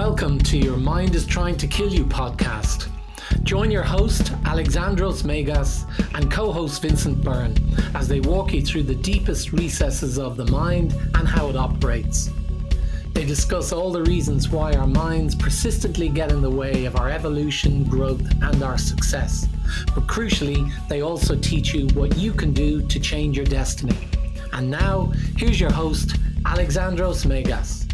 Welcome to Your Mind is Trying to Kill You podcast. Join your host, Alexandros and co-host Vincent Byrne as they walk you through the deepest recesses of the mind and how it operates. They discuss all the reasons why our minds persistently get in the way of our evolution, growth, and our success. But crucially, they also teach you what you can do to change your destiny. And now, here's your host, Alexandros.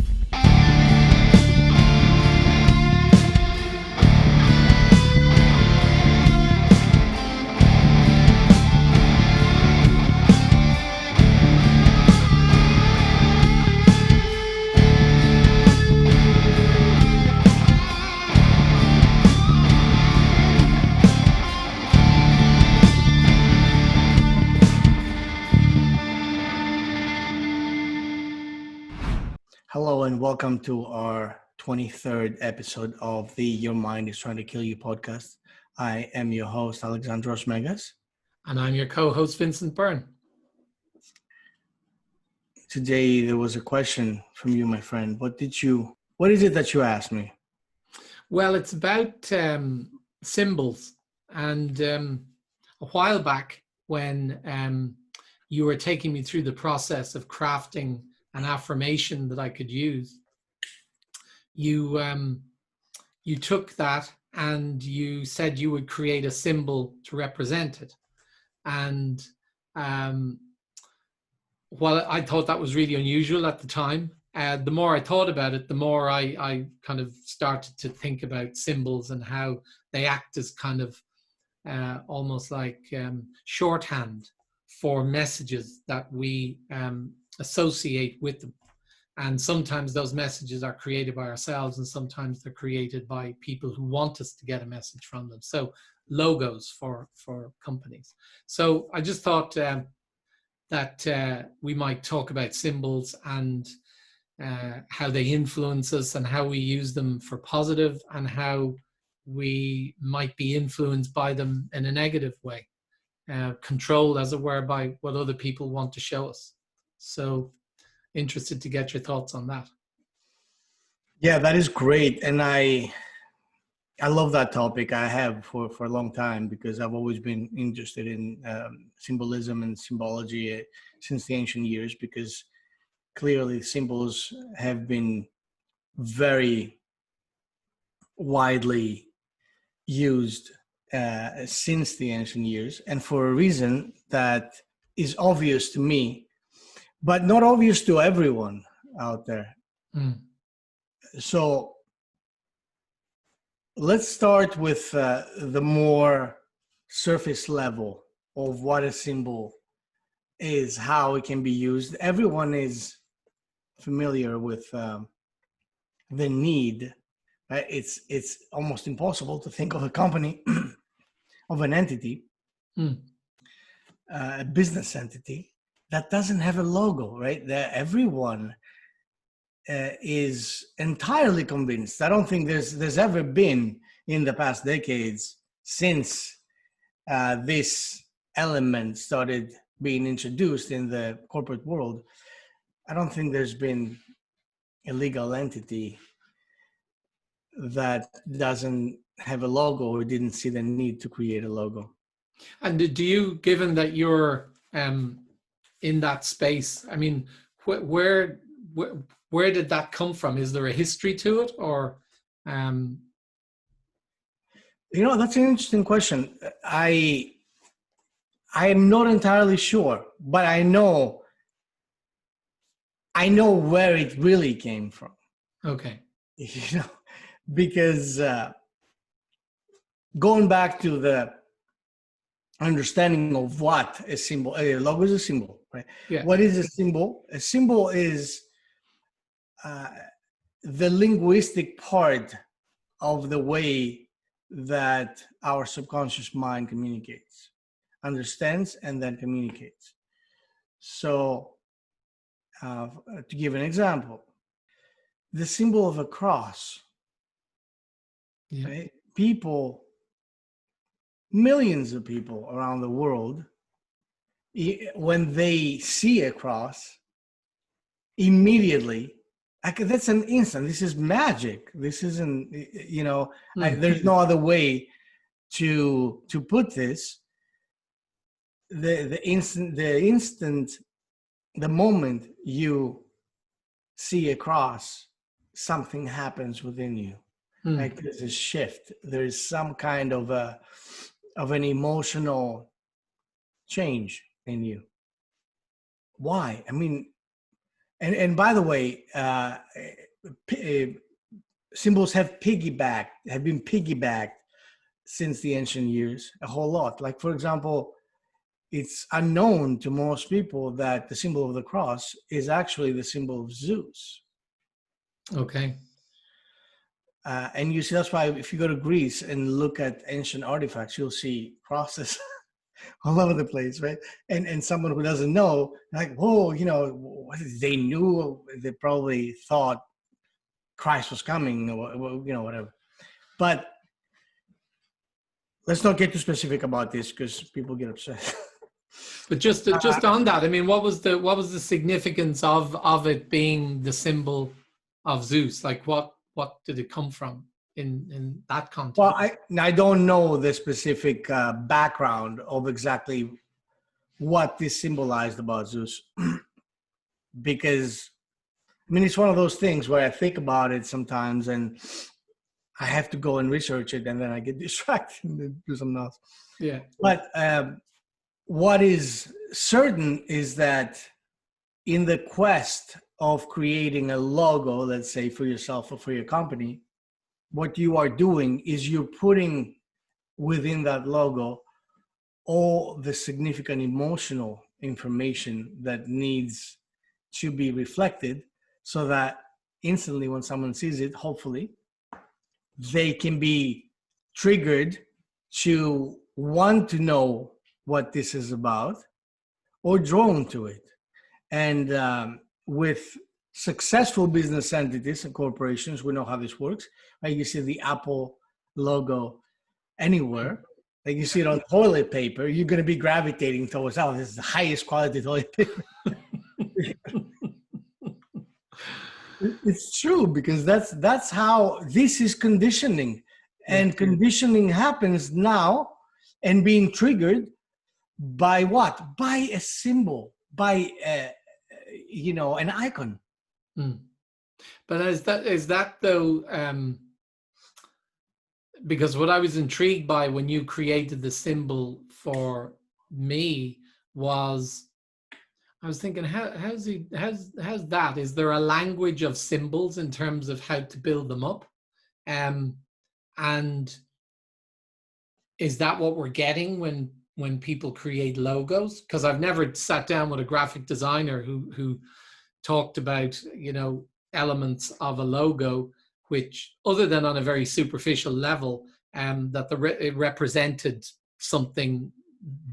Hello and welcome to our 23rd episode of the Your Mind is Trying to Kill You podcast. I am your host, Alexandros Megas. And I'm your co-host, Vincent Byrne. Today, there was a question from you, my friend. What is it that you asked me? Well, it's about symbols. And a while back when you were taking me through the process of crafting an affirmation that I could use, you took that and you said you would create a symbol to represent it. And while I thought that was really unusual at the time, the more I thought about it, the more I kind of started to think about symbols and how they act as kind of almost like shorthand for messages that we associate with them. And sometimes those messages are created by ourselves and sometimes they're created by people who want us to get a message from them. So logos for companies. So I just thought that we might talk about symbols and how they influence us and how we use them for positive and how we might be influenced by them in a negative way, controlled as it were by what other people want to show us. So interested to get your thoughts on that. Yeah, that is great. And I love that topic. I have for a long time because I've always been interested in symbolism and symbology since the ancient years, because clearly symbols have been very widely used since the ancient years, and for a reason that is obvious to me, but not obvious to everyone out there. So let's start with the more surface level of what a symbol is, how it can be used. Everyone is familiar with the need. Right? It's almost impossible to think of a company, of an entity, a business entity, that doesn't have a logo, right? Everyone is entirely convinced. I don't think there's ever been in the past decades since this element started being introduced in the corporate world. I don't think there's been a legal entity that doesn't have a logo or didn't see the need to create a logo. And do you, given that you're in that space, I mean, where did that come from? Is there a history to it, or? You know, that's an interesting question. I am not entirely sure, but I know where it really came from. Okay. You know, because going back to the understanding of what a symbol, a logo is a symbol, right? Yeah. What is a symbol? A symbol is the linguistic part of the way that our subconscious mind communicates, understands, and then communicates. So to give an example, the symbol of a cross, right? People, millions of people around the world, when they see a cross, immediately That's an instant. This is magic. This isn't, Mm. there's no other way to put this. The moment you see a cross, something happens within you. Mm. Like there's a shift. There's some kind of an emotional change in you. Why? I mean, and by the way, symbols have been piggybacked since the ancient years a whole lot. Like, for example, it's unknown to most people that the symbol of the cross is actually the symbol of Zeus. Okay. And you see, that's why if you go to Greece and look at ancient artifacts, you'll see crosses all over the place, right? And someone who doesn't know, like, whoa, they knew, they probably thought Christ was coming, or whatever. But let's not get too specific about this because people get upset. But just on that, I mean, what was the significance of it being the symbol of Zeus? Like, what did it come from in that context? Well, I don't know the specific background of exactly what this symbolized about Zeus, because I mean, it's one of those things where I think about it sometimes and I have to go and research it, and then I get distracted and do something else. Yeah. But what is certain is that in the quest of creating a logo, let's say for yourself or for your company, what you are doing is you're putting within that logo all the significant emotional information that needs to be reflected, so that instantly when someone sees it, hopefully, they can be triggered to want to know what this is about or drawn to it. And with successful business entities and corporations, we know how this works. Right? You see the Apple logo anywhere. Like you see it on toilet paper, you're going to be gravitating towards, oh, this is the highest quality toilet paper. It's true, because that's how this is conditioning. And conditioning happens now and being triggered by what? By a symbol, by an icon. Mm. But is that though? Because what I was intrigued by when you created the symbol for me was, I was thinking, how's that? Is there a language of symbols in terms of how to build them up? And is that what we're getting when people create logos? Because I've never sat down with a graphic designer who talked about, elements of a logo, which, other than on a very superficial level, that it represented something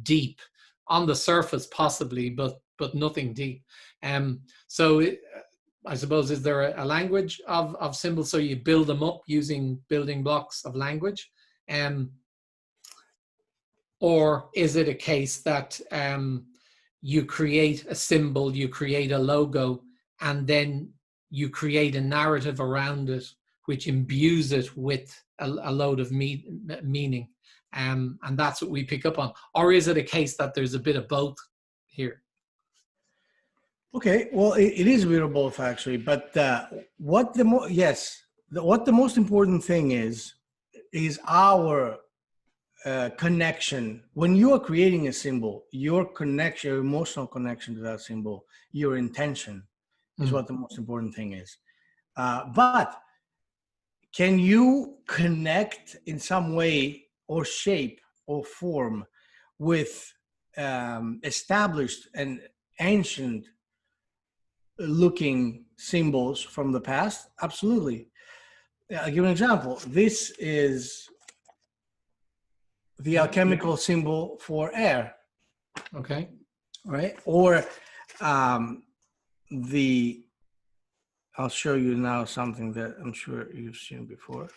deep on the surface, possibly, but nothing deep. I suppose, is there a language of symbols, so you build them up using building blocks of language, or is it a case that you create a symbol, you create a logo, and then you create a narrative around it which imbues it with a load of meaning, and that's what we pick up on? Or is it a case that there's a bit of both here? Okay, well, it is a bit of both, actually. But what the most important thing is our connection. When you are creating a symbol, your connection, your emotional connection to that symbol, your intention is what the most important thing is. But can you connect in some way or shape or form with established and ancient looking symbols from the past? Absolutely. I'll give you an example. This is the alchemical symbol for air. Okay. Right? Or I'll show you now something that I'm sure you've seen before.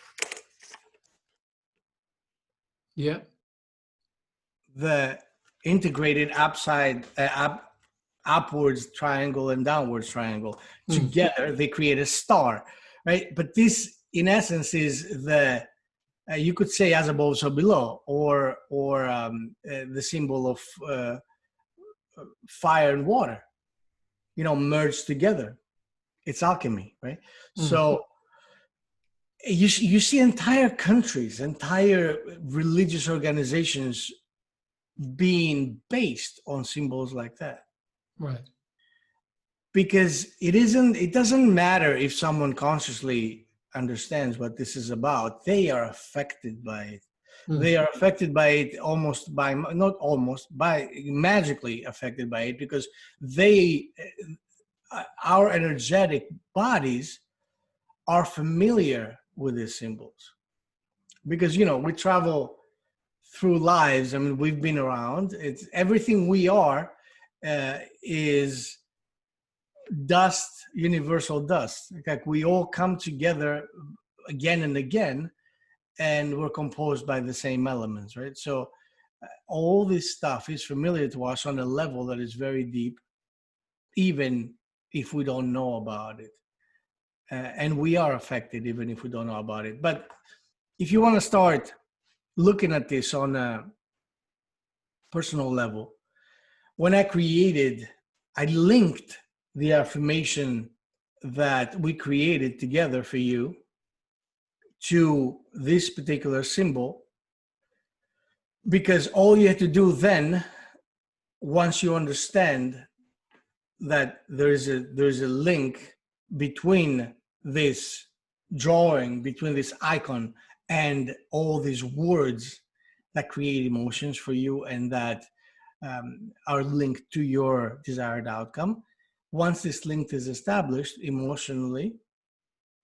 Yeah. The integrated upwards triangle and downwards triangle. Together, they create a star, right? But this, in essence, is the you could say as above, so below, or the symbol of fire and water, merged together. It's alchemy, right? So you see entire countries, entire religious organizations being based on symbols like that. Right. Because it doesn't matter if someone consciously understands what this is about. They are affected by it. They are affected by it magically affected by it, because our energetic bodies are familiar with these symbols. Because, we travel through lives. I mean, we've been around. It's everything we are is dust, universal dust. Like we all come together again and again, and we're composed by the same elements, right? So all this stuff is familiar to us on a level that is very deep, even if we don't know about it. And we are affected even if we don't know about it. But if you want to start looking at this on a personal level, when I linked the affirmation that we created together for you to this particular symbol, because all you have to do then, once you understand that there's a link between this drawing, between this icon and all these words that create emotions for you and that are linked to your desired outcome. Once this link is established emotionally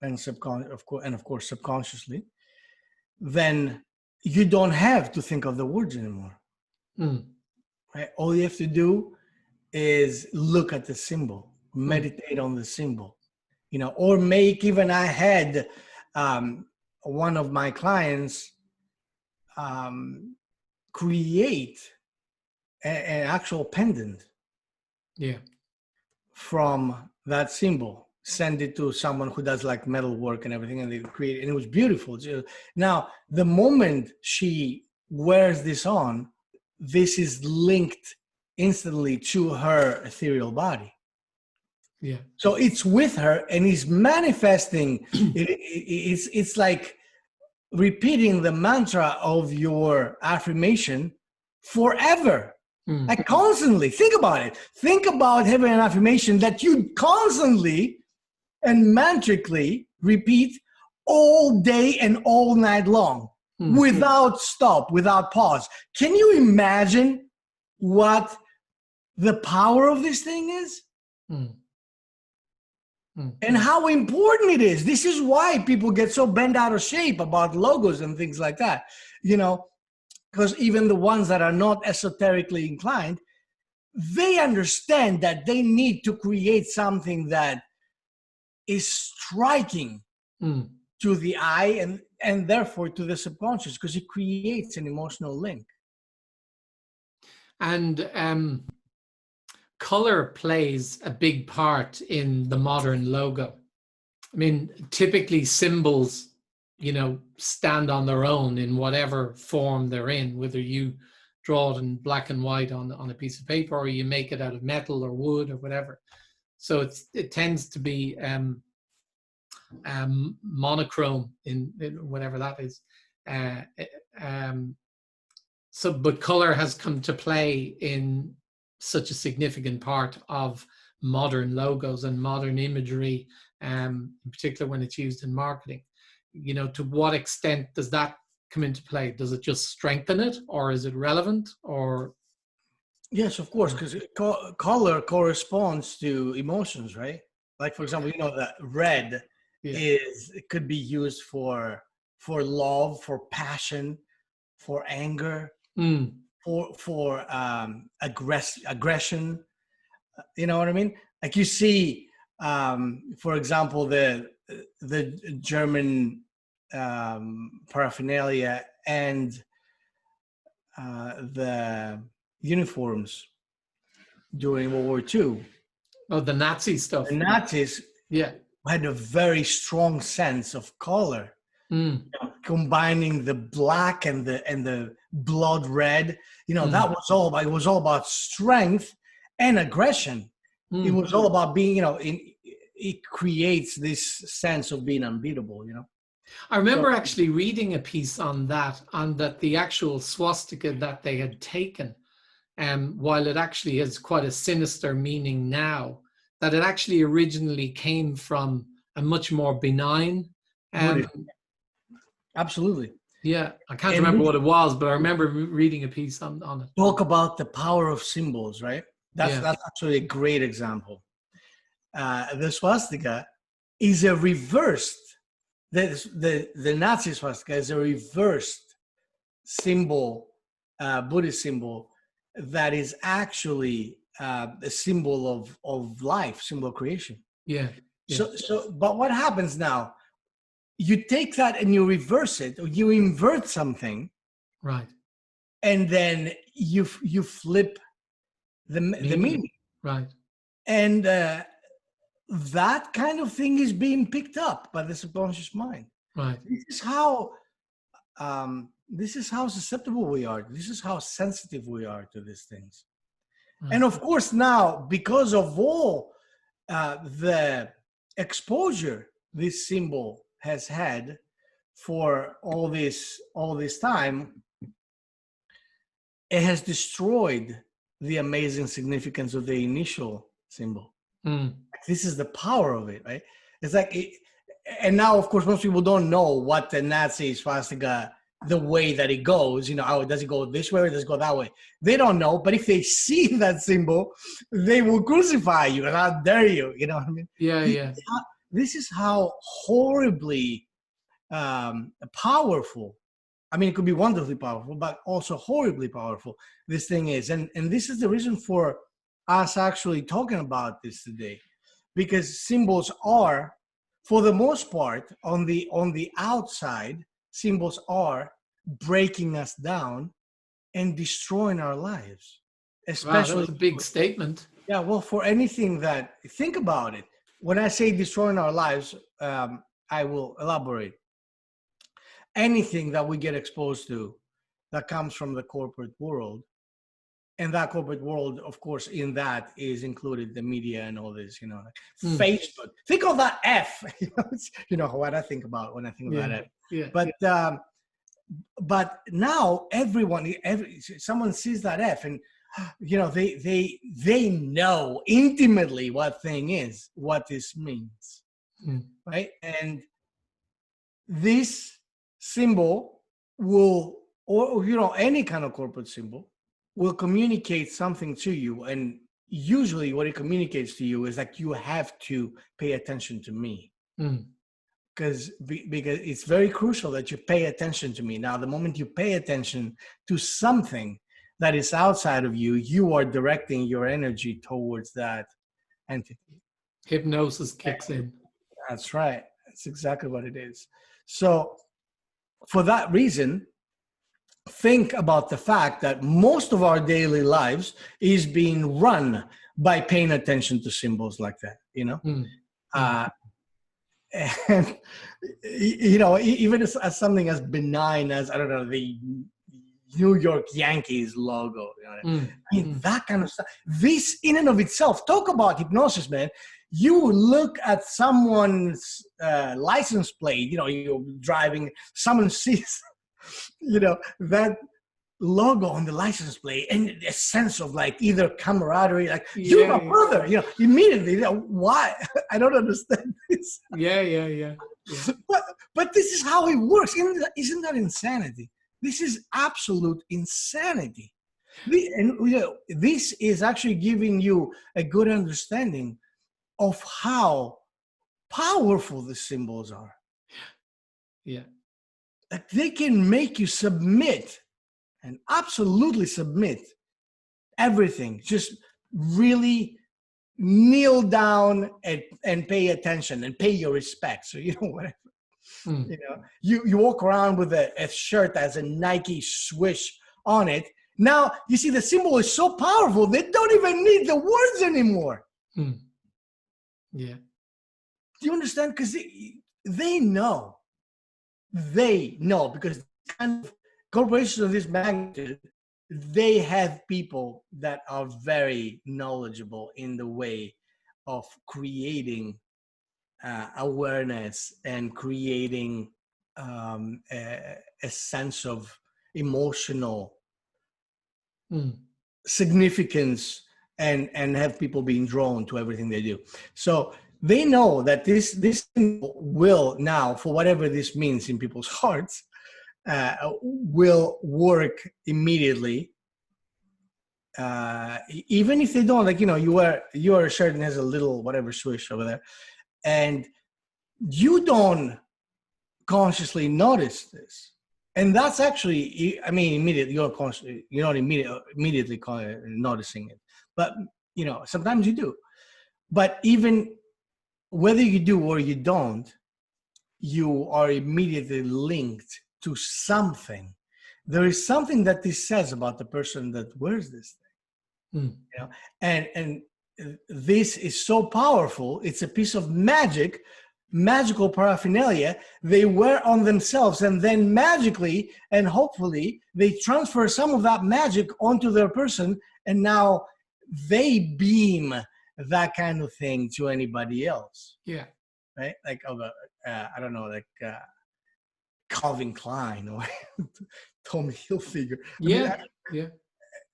and of course subconsciously, then you don't have to think of the words anymore. Right? All you have to do is look at the symbol, meditate on the symbol, or I had one of my clients create an actual pendant from that symbol, send it to someone who does like metal work and everything, and they create it, and it was beautiful. Now, the moment she wears this on, this is linked instantly to her ethereal body. Yeah. So it's with her and is manifesting. It's like repeating the mantra of your affirmation forever. Like constantly. Think about it. Think about having an affirmation that you constantly and mantrically repeat all day and all night long without stop, without pause. Can you imagine what the power of this thing is? And how important it is. This is why people get so bent out of shape about logos and things like that. Because even the ones that are not esoterically inclined, they understand that they need to create something that is striking to the eye and therefore to the subconscious, because it creates an emotional link. And color plays a big part in the modern logo. I mean, typically symbols, stand on their own in whatever form they're in, whether you draw it in black and white on a piece of paper or you make it out of metal or wood or whatever. So it tends to be monochrome in whatever that is. But color has come to play in such a significant part of modern logos and modern imagery, in particular when it's used in marketing. To what extent does that come into play? Does it just strengthen it, or is it relevant? Or yes, of course, because color corresponds to emotions, right? Like, for example, that red it could be used for love, for passion, for anger, for aggression. You know what I mean? Like you see, for example, the German paraphernalia and the uniforms during World War II. Oh, the Nazi stuff. The Nazis Yeah. had a very strong sense of color, combining the black and the blood red. That was all about. It was all about strength and aggression. It was all about being, it creates this sense of being unbeatable. I remember actually reading a piece on that the actual swastika that they had taken, while it actually has quite a sinister meaning now, that it actually originally came from a much more benign. Absolutely. Yeah, I can't remember what it was, but I remember reading a piece on it. Talk about the power of symbols, right? That's actually a great example. The swastika is a reversed. The Nazi swastika is a reversed symbol, Buddhist symbol, that is actually a symbol of life, symbol of creation. Yeah. But what happens now? You take that and you reverse it, or you invert something, right? And then you flip the meaning, right? And that kind of thing is being picked up by the subconscious mind. Right. This is how susceptible we are. This is how sensitive we are to these things. Right. And of course, now, because of all the exposure this symbol has had for all this time, it has destroyed the amazing significance of the initial symbol. This is the power of it, right? It's like, and now, of course, most people don't know what the Nazi swastika, the way that it goes, does it go this way or does it go that way? They don't know, but if they see that symbol, they will crucify you. And how dare you? You know what I mean? Yeah. This is how horribly powerful. I mean, it could be wonderfully powerful, but also horribly powerful this thing is. And this is the reason for us actually talking about this today, because symbols are, for the most part, on the outside, symbols are breaking us down and destroying our lives. Especially, wow, that's a big statement. Yeah, well, for anything that, think about it. When I say destroying our lives, I will elaborate. Anything that we get exposed to that comes from the corporate world, and that corporate world, of course, in that is included the media and all this, Facebook. Think of that F. What I think about when I think about it. Yeah. But now someone sees that F, and they know intimately what this means, right? And this symbol will, or any kind of corporate symbol, will communicate something to you. And usually what it communicates to you is that you have to pay attention to me. Because it's very crucial that you pay attention to me. Now, the moment you pay attention to something that is outside of you, you are directing your energy towards that entity. Hypnosis kicks in. That's right. That's exactly what it is. So for that reason, think about the fact that most of our daily lives is being run by paying attention to symbols like that, and even as something as benign as, I don't know, the New York Yankees logo, that kind of stuff. This in and of itself, talk about hypnosis, man. You look at someone's license plate, you're driving, someone sees that logo on the license plate, and a sense of like either camaraderie, like you're my brother, immediately. Why? I don't understand this. Yeah. But this is how it works. Isn't that insanity? This is absolute insanity. This is actually giving you a good understanding of how powerful the symbols are. Yeah. Like they can make you submit, and absolutely submit everything. Just really kneel down and pay attention and pay your respect. So, whatever. You walk around with a shirt that has a Nike swish on it, Now, you see, the symbol is so powerful, they don't even need the words anymore. Yeah. Do you understand? Because they know. They know, because kind of corporations of this magnitude, they have people that are very knowledgeable in the way of creating awareness and creating a sense of emotional significance, and have people being drawn to everything they do. So they know that this will now, for whatever this means in people's hearts, will work immediately. Even if they don't, like, your shirt has a little whatever swish over there, and you don't consciously notice this. And that's actually, I mean, immediately, you're not immediately noticing it. But, sometimes you do. But even whether you do or you don't, you are immediately linked to something. There is something that this says about the person that wears this thing. And this is so powerful. It's a piece of magical paraphernalia they wear on themselves, and then magically and hopefully they transfer some of that magic onto their person, and now they beam that kind of thing to anybody else. Yeah. Right? Like, I don't know, like Calvin Klein or Tommy Hilfiger. Yeah.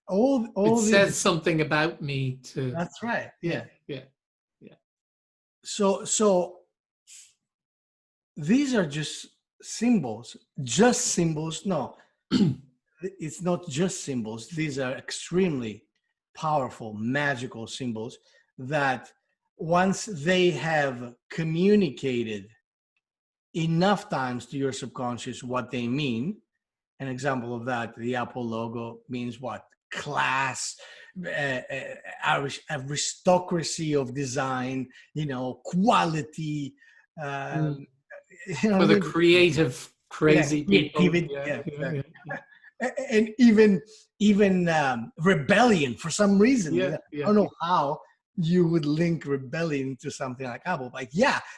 All it says something about me too. That's right. Yeah. So these are just symbols. No, it's not just symbols. These are extremely powerful, magical symbols that once they have communicated enough times to your subconscious what they mean. An example of that, the Apple logo means what? Class, aristocracy of design, quality. For the creative, crazy people. And even rebellion for some reason. I don't know how you would link rebellion to something like Apple. But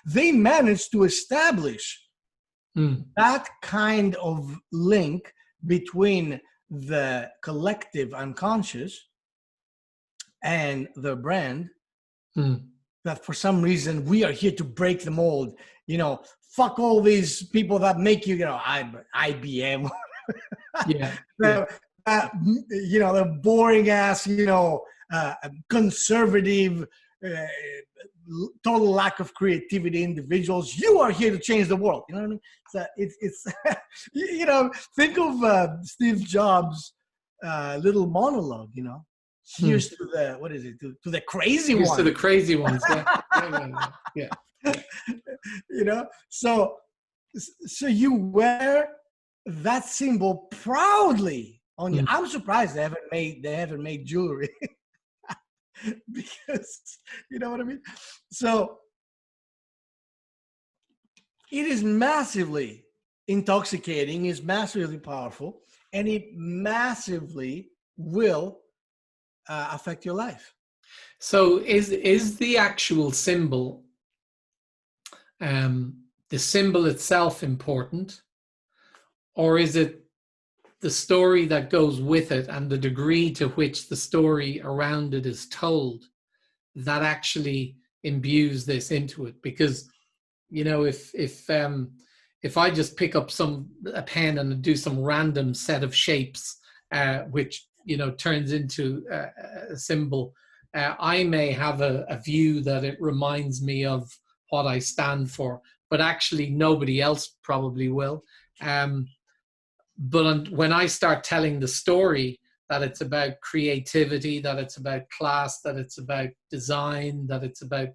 they managed to establish that kind of link between the collective unconscious and the brand, that for some reason we are here to break the mold. Fuck all these people that make you, IBM. The boring ass, conservative, total lack of creativity individuals. You are here to change the world. You know what I mean? So it's think of Steve Jobs' little monologue. Here's to the, what is it? To the crazy ones. To the crazy ones. Yeah. So you wear that symbol proudly on you. I'm surprised they haven't made jewelry. Because you know what I mean? So it is massively intoxicating, is massively powerful, and it massively will affect your life. So is the actual symbol, the symbol itself important, or is it the story that goes with it and the degree to which the story around it is told that actually imbues this into it? Because if I just pick up a pen and do some random set of shapes, which turns into a symbol, I may have a view that it reminds me of what I stand for, but actually nobody else probably will. But when I start telling the story that it's about creativity, that it's about class, that it's about design, that it's about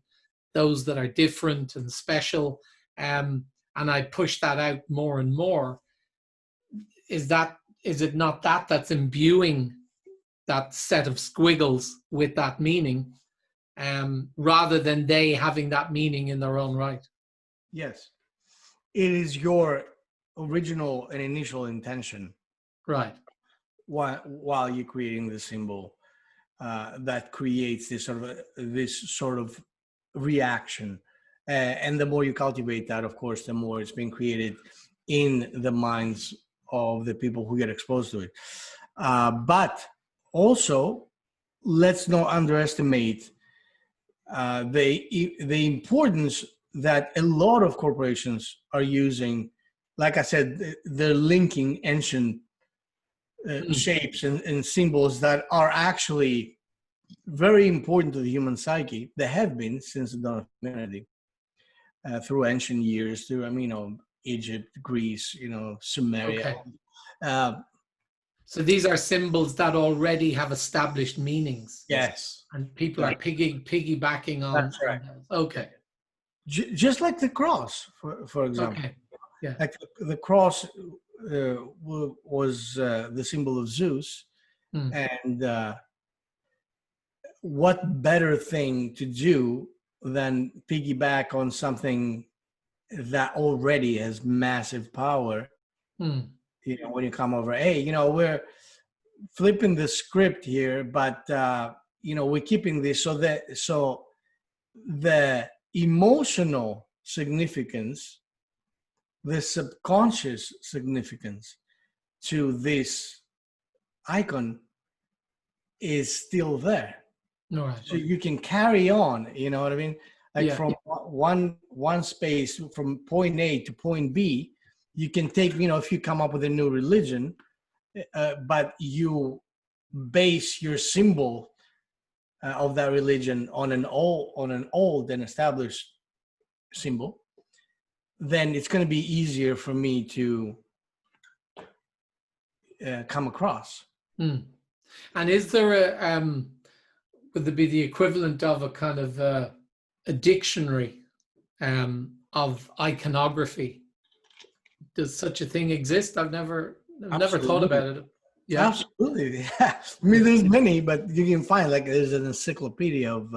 those that are different and special, and I push that out more and more, is it not that's imbuing that set of squiggles with that meaning, rather than they having that meaning in their own right? Yes. It is your original and initial intention. Right. while you're creating the symbol that creates this sort of reaction. And the more you cultivate that, of course, the more it's being created in the minds of the people who get exposed to it. But also, let's not underestimate the importance that a lot of corporations are using. Like I said, they're linking ancient shapes and symbols that are actually very important to the human psyche. They have been since the dawn of humanity, through ancient years, through Egypt, Greece, Sumeria. Okay. Uh, So these are symbols that already have established meanings. yes, And people are piggybacking on. that's right. Okay. Just like the cross, for example. Okay. Yeah. Like the cross was the symbol of Zeus, and what better thing to do than piggyback on something that already has massive power? When you come over, hey, we're flipping the script here, but we're keeping this so the emotional significance, the subconscious significance to this icon is still there. All right. So you can carry on, you know what I mean? Like from one space, from point A to point B, you can take, if you come up with a new religion, but you base your symbol of that religion on an old and established symbol, then it's going to be easier for me to come across. And is there would there be the equivalent of a kind of a dictionary of iconography? Does such a thing exist? I've never thought about it. Yeah, absolutely. Yeah. I mean, there's many, but you can find there's an encyclopedia of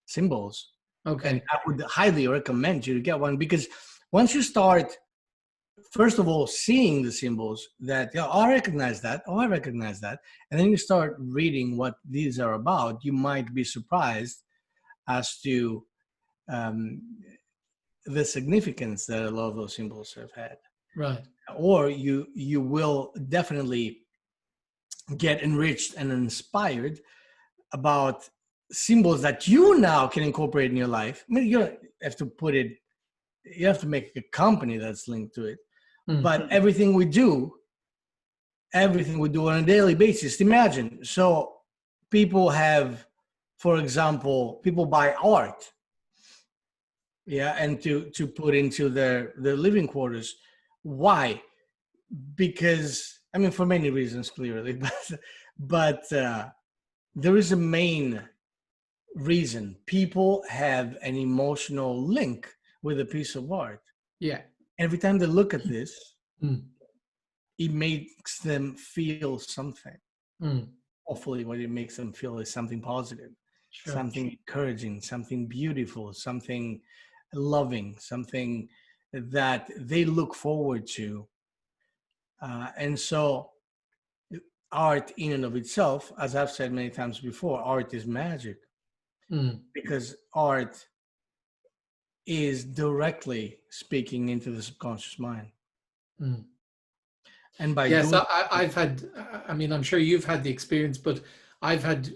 symbols. Okay. And I would highly recommend you to get one, because once you start, first of all, seeing the symbols that, I recognize that, and then you start reading what these are about, you might be surprised as to the significance that a lot of those symbols have had. Right. Or you will definitely get enriched and inspired about symbols that you now can incorporate in your life. I mean, you have to make a company that's linked to it. But everything we do on a daily basis, imagine. So people have, for example, people buy art, and to put into their living quarters. Why? Because, for many reasons, clearly, but there is a main reason. People have an emotional link with a piece of art. Yeah. Every time they look at this, it makes them feel something. Hopefully what it makes them feel is something positive, something encouraging, something beautiful, something loving, something that they look forward to. And so art in and of itself, as I've said many times before, art is magic. Because art is directly speaking into the subconscious mind. And by I've had, I'm sure you've had the experience, but I've had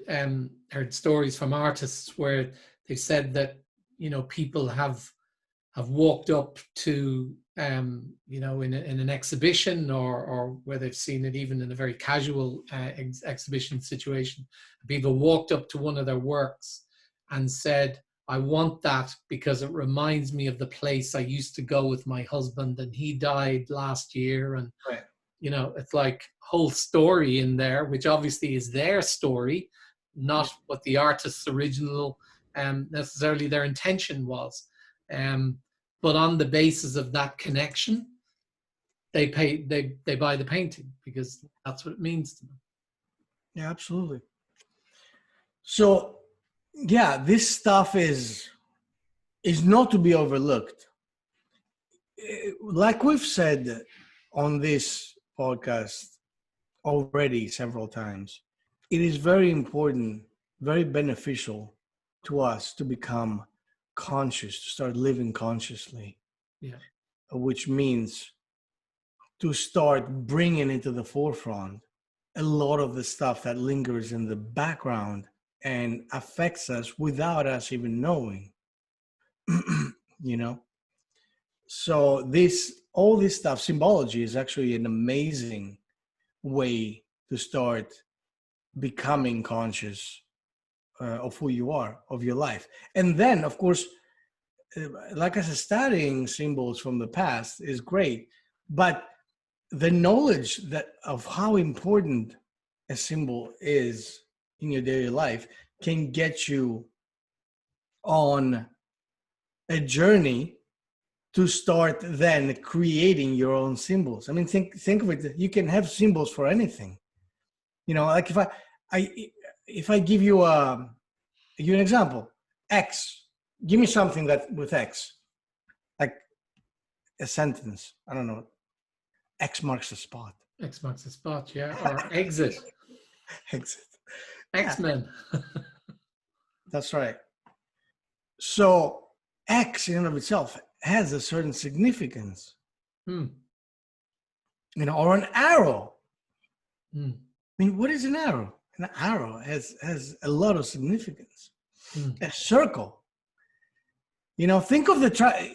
heard stories from artists where they said that, people have walked up to, in an exhibition or where they've seen it even in a very casual exhibition situation. People walked up to one of their works and said, I want that because it reminds me of the place I used to go with my husband, and he died last year. And, it's like whole story in there, which obviously is their story, not what the artist's original, necessarily their intention was. But on the basis of that connection, they buy the painting because that's what it means to them. Yeah, absolutely. So, this stuff is not to be overlooked. Like we've said on this podcast already several times. It is very important, very beneficial to us to become conscious, to start living consciously, Yeah. which means to start bringing into the forefront a lot of the stuff that lingers in the background and affects us without us even knowing. You know, so this all this stuff, symbology, is actually an amazing way to start becoming conscious of who you are, of your life. And then, of course, like I said, studying symbols from the past is great, but the knowledge that of how important a symbol is in your daily life can get you on a journey to start then creating your own symbols. I mean, think of it. You can have symbols for anything. You know, like if I give you an example, X. Give me something that with X, like a sentence. I don't know. X marks the spot. X marks the spot, yeah. Or exit. Exit. X-Men. That's right. So X in and of itself has a certain significance. You know, or an arrow. I mean, what is an arrow? An arrow has a lot of significance. A circle. You know, think of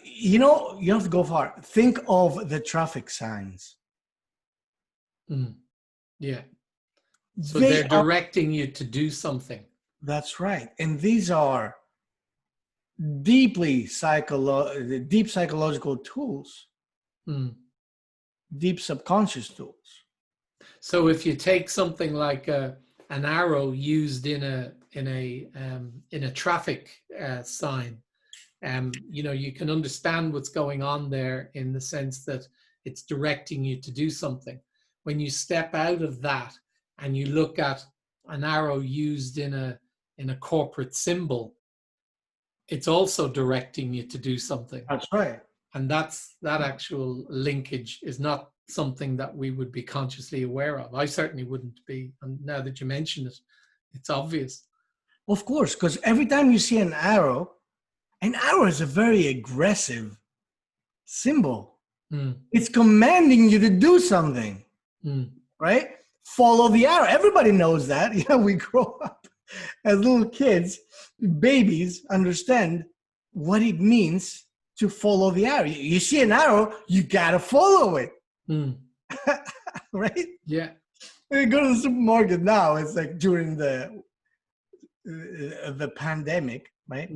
you know, you don't have to go far. Think of the traffic signs. Yeah. So they're directing you to do something. That's right. And these are deep psychological tools, deep subconscious tools. So if you take something like an arrow used in a traffic sign, you know, you can understand what's going on there in the sense that it's directing you to do something. When you step out of that and you look at an arrow used in a corporate symbol, it's also directing you to do something. That's right. And that actual linkage is not something that we would be consciously aware of. I certainly wouldn't be. And now that you mention it, it's obvious. Of course, because every time you see an arrow is a very aggressive symbol. It's commanding you to do something, right? Follow the arrow. Everybody knows that. You know, we grow up as little kids, babies understand what it means to follow the arrow. You see an arrow, you gotta follow it. Right? Yeah. When you go to the supermarket now, it's like during the pandemic, right?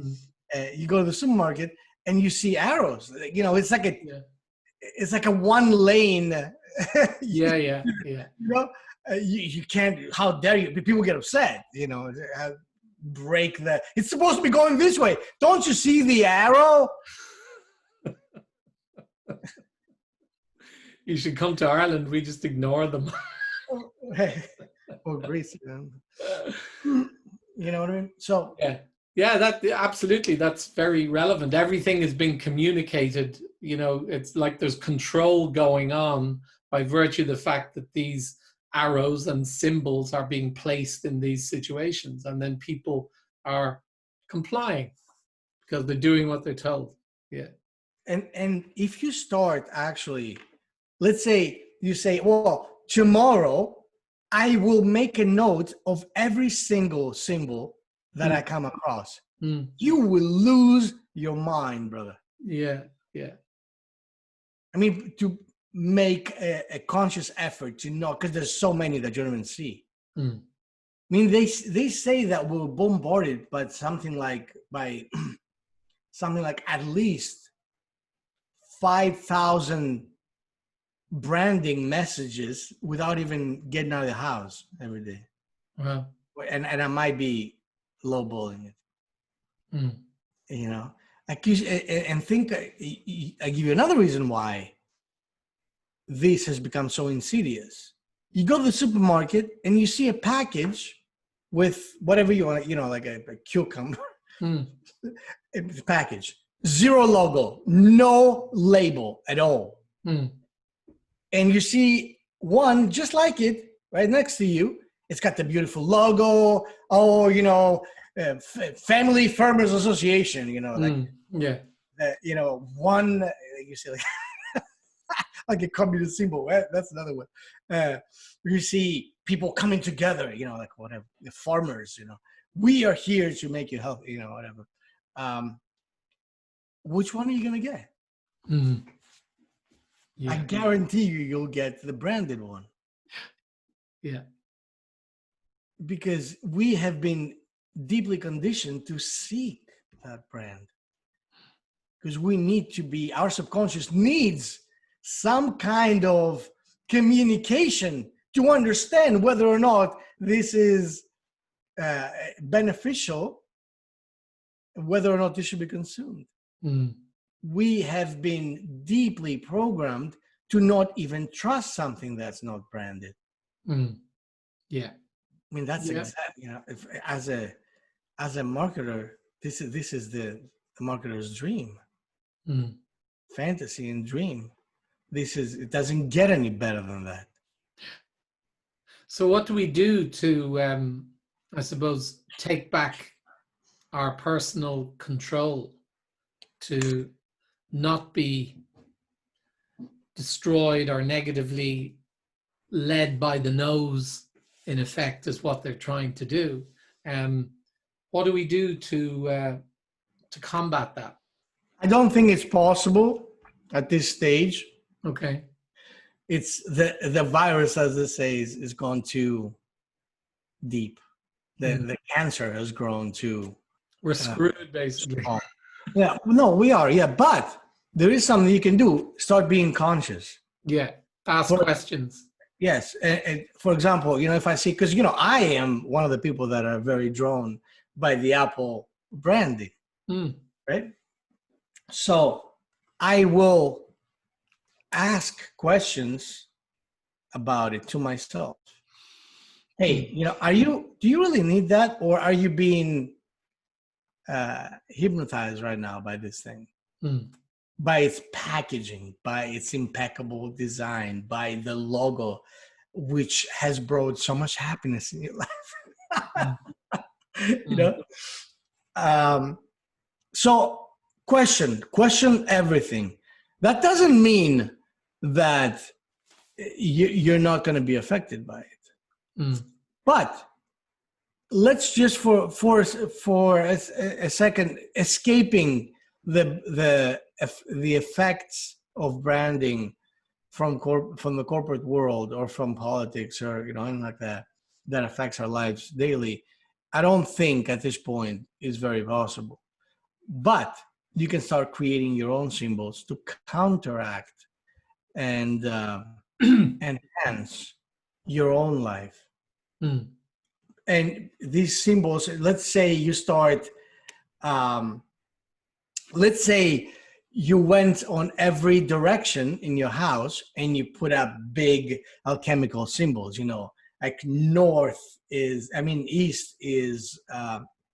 You go to the supermarket and you see arrows. You know, it's like a one lane. Yeah. You know, you can't. How dare you? People get upset. You know, break the. It's supposed to be going this way. Don't you see the arrow? You should come to Ireland. We just ignore them. Or Greece. You know what I mean? So yeah, that absolutely, that's very relevant. Everything is being communicated. You know, it's like there's control going on by virtue of the fact that these arrows and symbols are being placed in these situations, and then people are complying because they're doing what they're told. Yeah. And if you start actually, let's say you say, well, tomorrow I will make a note of every single symbol that I come across. You will lose your mind, brother. Yeah. I mean, to make a conscious effort to know, because there's so many that you don't even see. I mean, they say that we're bombarded by something like at least 5,000 branding messages without even getting out of the house every day. Wow. And I might be lowballing it. You know, and think I give you another reason why this has become so insidious. You go to the supermarket and you see a package with whatever you want, you know, like a cucumber. It's a package, zero logo, no label at all. And you see one just like it, right next to you. It's got the beautiful logo. Oh, Family Farmers Association. Yeah. One. You see, like a communist symbol. Right? That's another one. You see people coming together. Like whatever. The farmers. We are here to make you healthy. Whatever. Which one are you gonna get? Mm. Yeah. I guarantee you'll get the branded one. Yeah. Because we have been deeply conditioned to seek that brand. Because our subconscious needs some kind of communication to understand whether or not this is beneficial, whether or not this should be consumed. Mm. We have been deeply programmed to not even trust something that's not branded. Mm. Yeah. I mean, that's exactly, if, as a marketer, this is the marketer's dream, fantasy and dream. It doesn't get any better than that. So what do we do to, I suppose, take back our personal control, to not be destroyed or negatively led by the nose, in effect, is what they're trying to do? What do we do to combat that? I don't think it's possible at this stage. Okay. It's the virus, as they say, is gone too deep. The cancer has grown too. We're screwed, basically. Strong. Yeah, no, we are. Yeah, but there is something you can do. Start being conscious. Yeah. Ask questions. Yes. And for example, if I see, because, I am one of the people that are very drawn by the Apple branding, right? So I will ask questions about it to myself. Hey, do you really need that? Or are you being hypnotized right now by this thing? By its packaging, by its impeccable design, by the logo, which has brought so much happiness in your life. So question everything. That doesn't mean that you're not going to be affected by it. But let's just for a second, escaping the effects of branding from the corporate world or from politics or anything like that affects our lives daily. I don't think at this point is very possible, but you can start creating your own symbols to counteract and enhance your own life. And these symbols, let's say you start, let's say you went on every direction in your house and you put up big alchemical symbols, like east is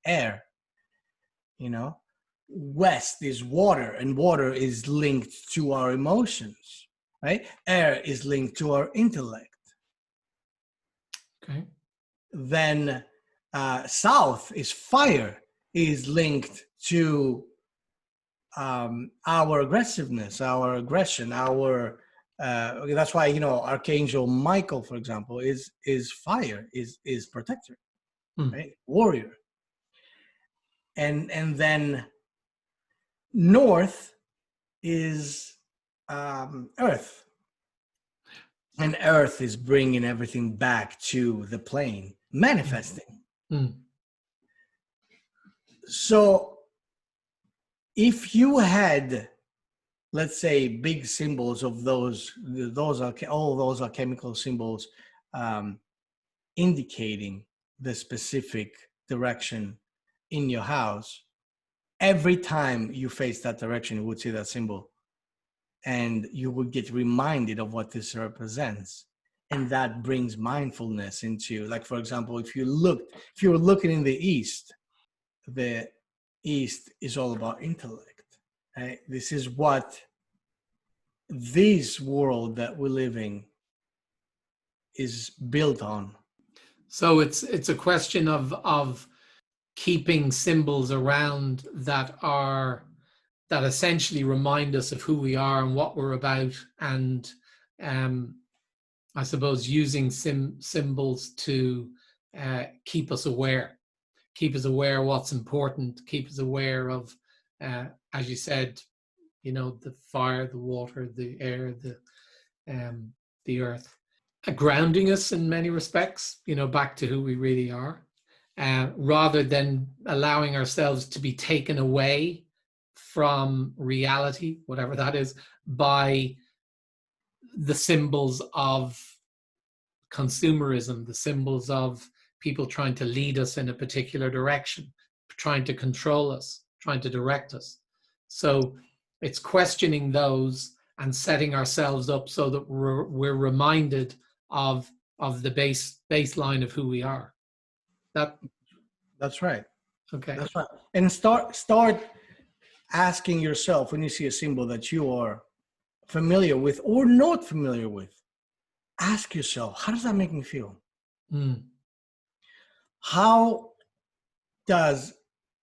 air, west is water, and water is linked to our emotions, right? Air is linked to our intellect. Okay. Then south is fire, is linked to our aggressiveness, our aggression, that's why Archangel Michael, for example, is fire, is protector, right? Warrior. And then north is earth, and earth is bringing everything back to the plane, manifesting. So if you had, let's say, big symbols of all those alchemical symbols indicating the specific direction in your house, every time you face that direction, you would see that symbol, and you would get reminded of what this represents. And that brings mindfulness into, like, for example, if you were looking in the east is all about intellect. Right? This is what this world that we're living is built on. So it's a question of keeping symbols around that essentially remind us of who we are and what we're about, and I suppose using symbols to keep us aware of what's important, keep us aware of, as you said, the fire, the water, the air, the earth, grounding us in many respects, back to who we really are, rather than allowing ourselves to be taken away from reality, whatever that is, by the symbols of consumerism, the symbols of people trying to lead us in a particular direction, trying to control us, trying to direct us. So it's questioning those and setting ourselves up so that we're reminded of the baseline of who we are. That's right. Okay. That's right. And start asking yourself, when you see a symbol that you are familiar with or not familiar with, ask yourself, how does that make me feel? How does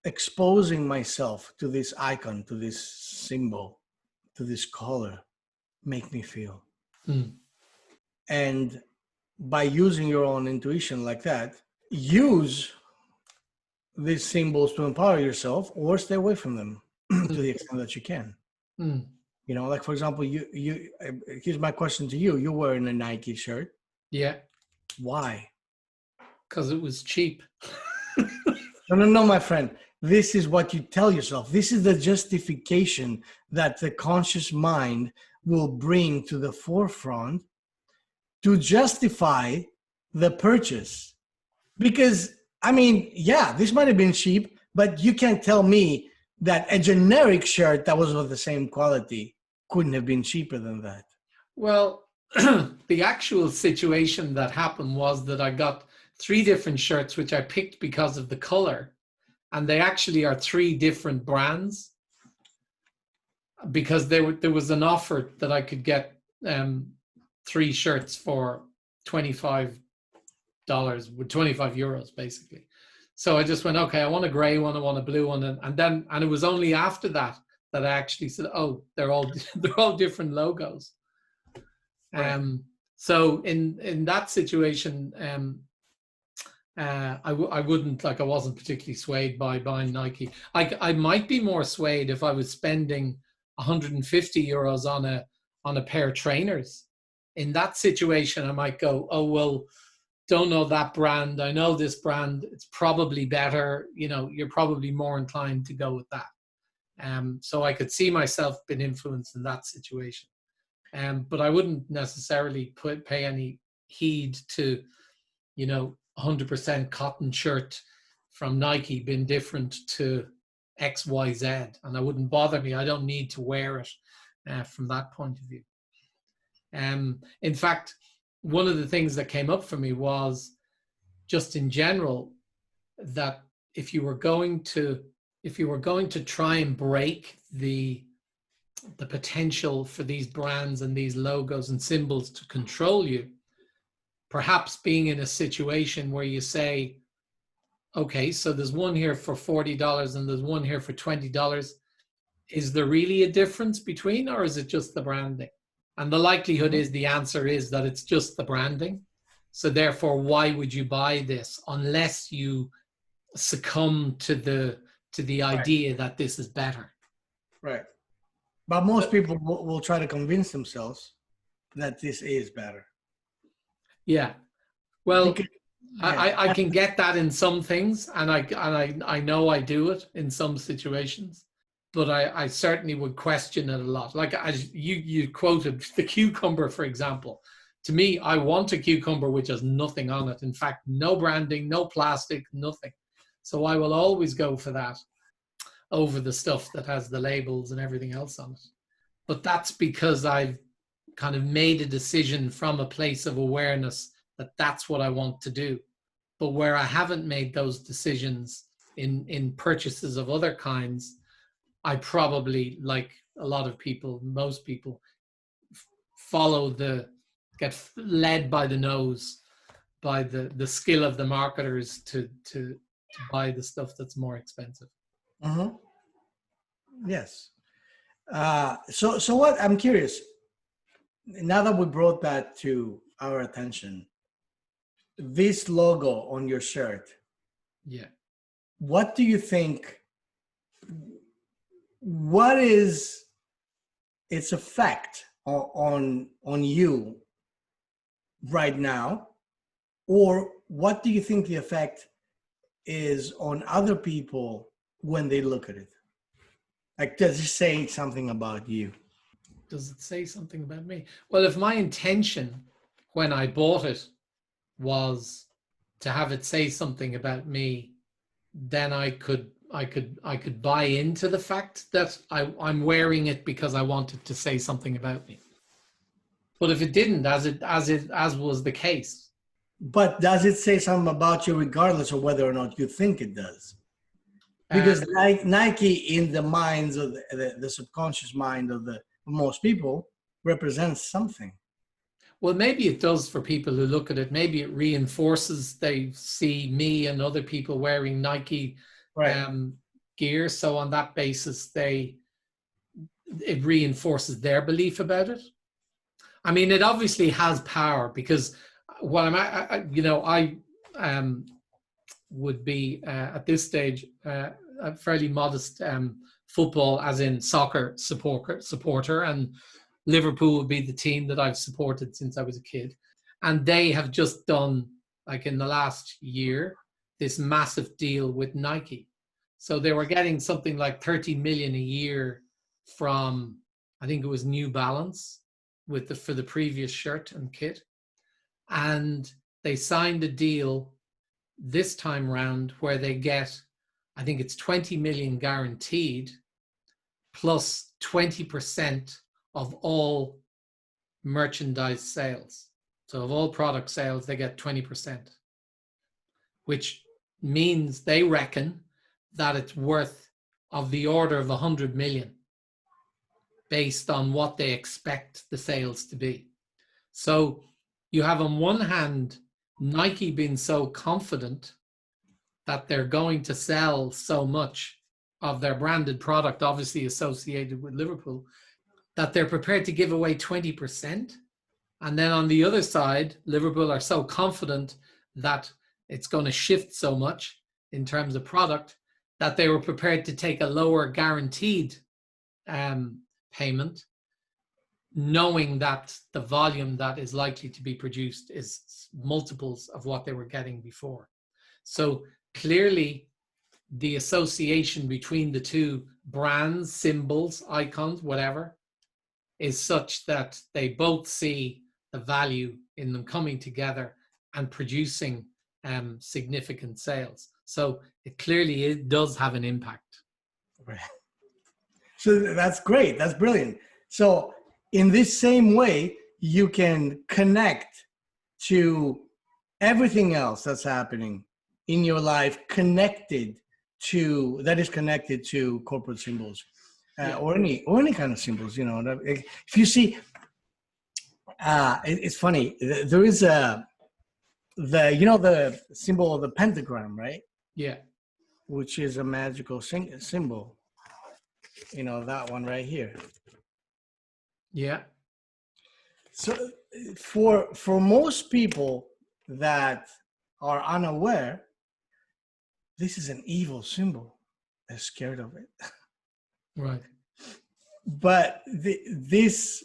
exposing myself to this icon, to this symbol, to this color make me feel? And by using your own intuition like that, use these symbols to empower yourself or stay away from them to the extent that you can. Like, for example, you here's my question to you. You're wearing a Nike shirt. Yeah. Why? Because it was cheap. No, my friend. This is what you tell yourself. This is the justification that the conscious mind will bring to the forefront to justify the purchase. Because, this might have been cheap, but you can't tell me that a generic shirt that was of the same quality couldn't have been cheaper than that. Well, the actual situation that happened was that I got 3 different shirts, which I picked because of the color. And they actually are 3 different brands, because there was an offer that I could get 3 shirts for $25, with €25 basically. So I just went, okay, I want a gray one, I want a blue one, and it was only after that I actually said, oh, they're all different logos. Right. So in that situation, I wouldn't, I wasn't particularly swayed by buying Nike. I might be more swayed if I was spending €150 on a pair of trainers. In that situation, I might go, oh, well, don't know that brand. I know this brand. It's probably better. You're probably more inclined to go with that. So I could see myself being influenced in that situation. But I wouldn't necessarily pay any heed to, 100% cotton shirt from Nike being different to XYZ, and it wouldn't bother me. I don't need to wear it from that point of view. In fact, one of the things that came up for me was just in general that if you were going to try and break the potential for these brands and these logos and symbols to control you, perhaps being in a situation where you say, okay, so there's one here for $40 and there's one here for $20. Is there really a difference between, or is it just the branding? And the likelihood is the answer is that it's just the branding. So therefore, why would you buy this unless you succumb to the idea that this is better? Right. But most people will try to convince themselves that this is better. Yeah. Well, I can get that in some things, and I know I do it in some situations, but I certainly would question it a lot. Like, as you quoted the cucumber, for example. To me, I want a cucumber which has nothing on it. In fact, no branding, no plastic, nothing. So I will always go for that over the stuff that has the labels and everything else on it. But that's because I've kind of made a decision from a place of awareness that that's what I want to do. But where I haven't made those decisions in purchases of other kinds, I probably, like a lot of people, most people, follow the get led by the nose, by the skill of the marketers to buy the stuff that's more expensive. Mm-hmm. Yes. So what, I'm curious, now that we brought that to our attention, this logo on your shirt, Yeah. what do you think, what is its effect on you right now? Or what do you think the effect is on other people when they look at it? Like, does it say something about you? Does it say something about me? Well, if my intention when I bought it was to have it say something about me, then I could buy into the fact that I'm wearing it because I wanted to say something about me. But if it didn't, as was the case. But does it say something about you regardless of whether or not you think it does? Because Nike, in the minds of the subconscious mind of most people, represents something. Well, maybe it does for people who look at it. Maybe it reinforces, they see me and other people wearing Nike gear. So on that basis, it reinforces their belief about it. I mean, it obviously has power, because what I would be at this stage a fairly modest football, as in soccer supporter, and Liverpool would be the team that I've supported since I was a kid. And they have just done, like in the last year, this massive deal with Nike. So they were getting something like 30 million a year from, I think it was New Balance, for the previous shirt and kit. And they signed a deal this time round where they get, I think it's 20 million guaranteed, plus 20% of all merchandise sales. So of all product sales, they get 20%, which means they reckon that it's worth of the order of 100 million based on what they expect the sales to be. So you have on one hand Nike being so confident that they're going to sell so much of their branded product, obviously associated with Liverpool, that they're prepared to give away 20%. And then on the other side, Liverpool are so confident that it's going to shift so much in terms of product that they were prepared to take a lower guaranteed payment, knowing that the volume that is likely to be produced is multiples of what they were getting before. So clearly the association between the two brands, symbols, icons, whatever, is such that they both see the value in them coming together and producing significant sales. So it does have an impact. Right. So that's great. That's brilliant. So in this same way, you can connect to everything else that's happening in your life that is connected to corporate symbols, or any kind of symbols. You know, if you see, it's funny. There is the symbol of the pentagram, right? Yeah. Which is a magical symbol. You know, that one right here. Yeah. So for most people that are unaware, this is an evil symbol. They're scared of it. Right. But this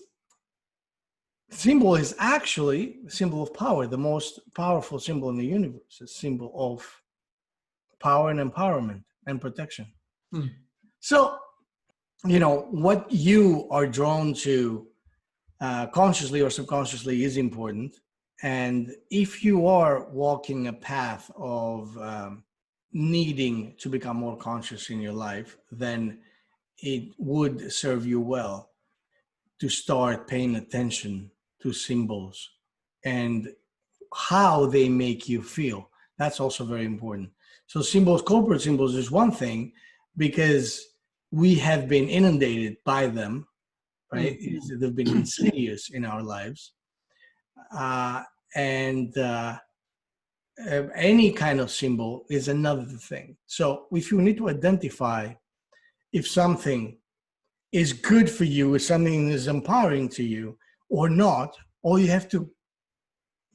symbol is actually a symbol of power, the most powerful symbol in the universe, a symbol of power and empowerment and protection. So, you know, what you are drawn to consciously or subconsciously is important. And if you are walking a path of needing to become more conscious in your life, then it would serve you well to start paying attention to symbols and how they make you feel. That's also very important. So symbols, corporate symbols, is one thing because we have been inundated by them, right? They've been insidious in our lives. uh, and any kind of symbol is another thing. So if you need to identify if something is good for you, if something is empowering to you or not, all you have to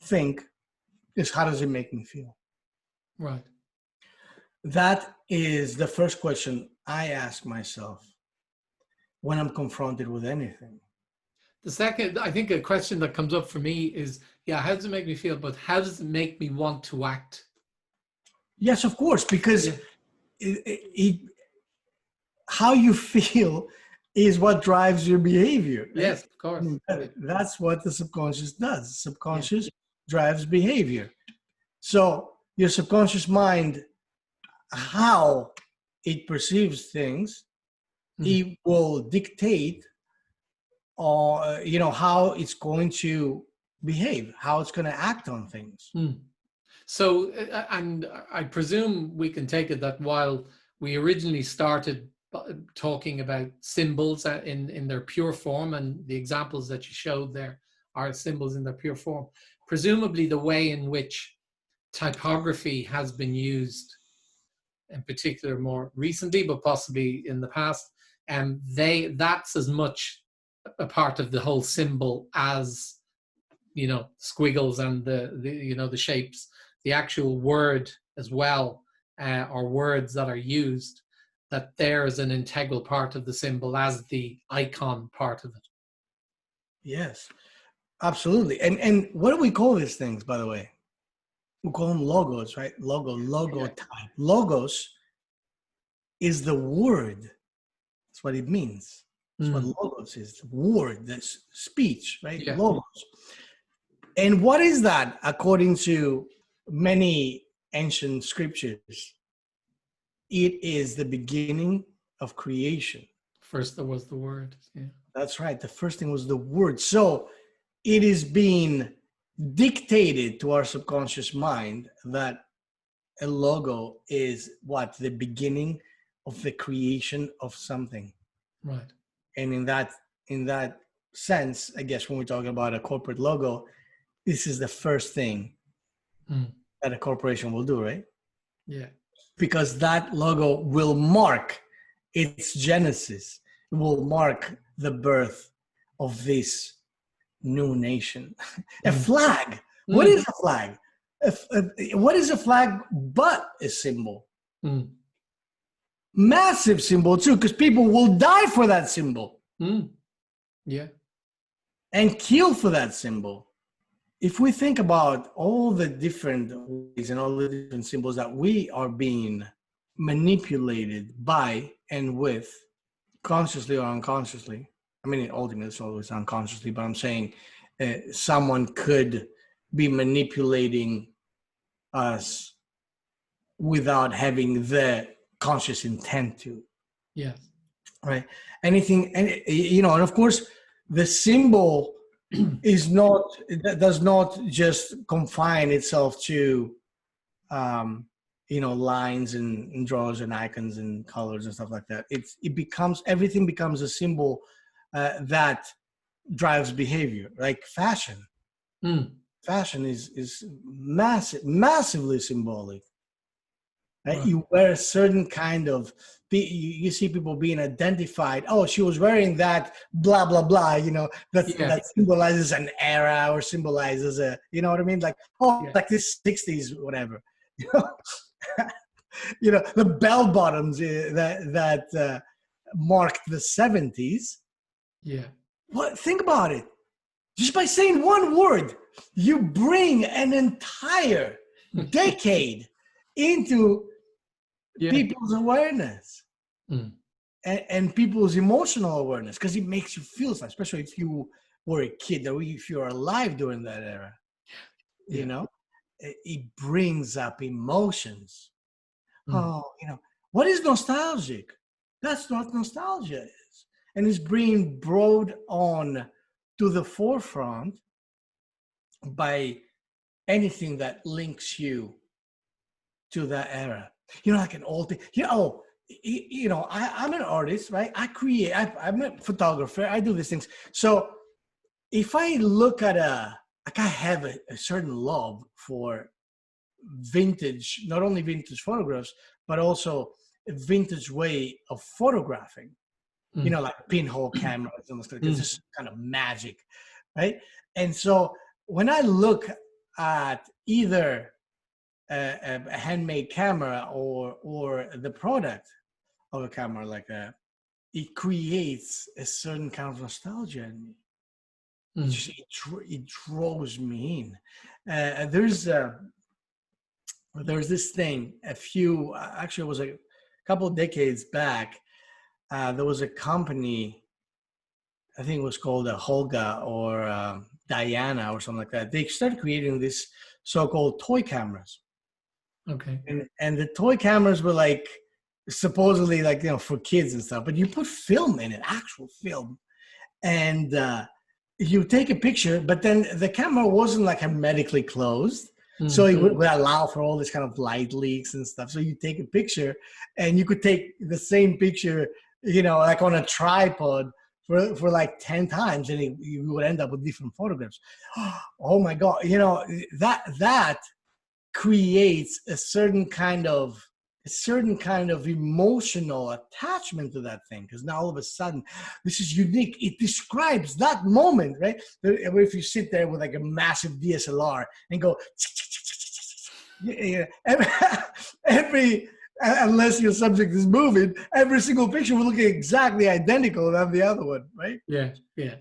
think is, how does it make me feel? Right. That is the first question I ask myself when I'm confronted with anything. The second, I think a question that comes up for me is, yeah, how does it make me feel? But how does it make me want to act? Yes, of course, because Yeah. how you feel is what drives your behavior. Right? Yes, of course. That's what the subconscious does. The Yeah. subconscious drives behavior. So your subconscious mind, how it perceives things, it will dictate, how it's going to behave, how it's going to act on things. So, and I presume we can take it that while we originally started talking about symbols in their pure form, and the examples that you showed there are symbols in their pure form, presumably the way in which typography has been used, in particular more recently, but possibly in the past, and that's as much a part of the whole symbol as, squiggles and the shapes, the actual word as well, or words that are used, that there is an integral part of the symbol as the icon part of it. Yes, absolutely. And what do we call these things, by the way? We call them logos, right? Logo Yeah. type. Logos is the word. That's what it means. That's what logos is. Word, that's speech, right? Yeah. Logos. And what is that according to many ancient scriptures? It is the beginning of creation. First there was the word. Yeah. That's right. The first thing was the word. So it is being dictated to our subconscious mind that a logo is what? The beginning of the creation of something. Right. And in that sense, I guess when we're talking about a corporate logo, this is the first thing that a corporation will do, right? Yeah. Because that logo will mark its genesis. It will mark the birth of this new nation. A flag. What is a flag? What is a flag but a symbol? Massive symbol too, because people will die for that symbol. Yeah. And kill for that symbol. If we think about all the different ways and all the different symbols that we are being manipulated by and with, consciously or unconsciously, I mean, ultimately it's always unconsciously, but I'm saying someone could be manipulating us without having the conscious intent to. Yes. Right? Anything, and of course, the symbol does not just confine itself to lines and draws and icons and colors and stuff like that. Everything becomes a symbol that drives behavior, like fashion. Fashion is massively symbolic. Right? You wear a certain kind of, you see people being identified. Oh, she was wearing that blah blah blah. That symbolizes an era or symbolizes a, you know what I mean? Like, like this 60s whatever. The bell bottoms that marked the 70s. Yeah. Think about it. Just by saying one word, you bring an entire decade into people's awareness and people's emotional awareness, because it makes you feel something, especially if you were a kid or if you're alive during that era. It brings up emotions. What is nostalgic? That's what nostalgia is. And it's being brought on to the forefront by anything that links you to that era. Like an old thing. I'm an artist, right? I create. I'm a photographer. I do these things. So if I look at a like I have a certain love for vintage, not only vintage photographs, but also a vintage way of photographing. You Mm. know, like pinhole cameras and stuff. It's Mm. just kind of magic, right? And so when I look at either a handmade camera or the product of a camera like that, it creates a certain kind of nostalgia in me. Mm. It draws me in. There's this thing actually it was a couple of decades back. There was a company, I think it was called Holga or Diana or something like that. They started creating this so-called toy cameras. Okay. And the toy cameras were like supposedly like, for kids and stuff, but you put film in it, actual film. And you take a picture, but then the camera wasn't like hermetically closed. So it would allow for all this kind of light leaks and stuff. So you take a picture and you could take the same picture, like on a tripod for like 10 times and you would end up with different photographs. Oh my God. That creates a certain kind of emotional attachment to that thing, because now all of a sudden this is unique. It describes that moment, right? If you sit there with like a massive DSLR and go every unless your subject is moving, every single picture will look exactly identical than the other one, right? Yeah. Yeah.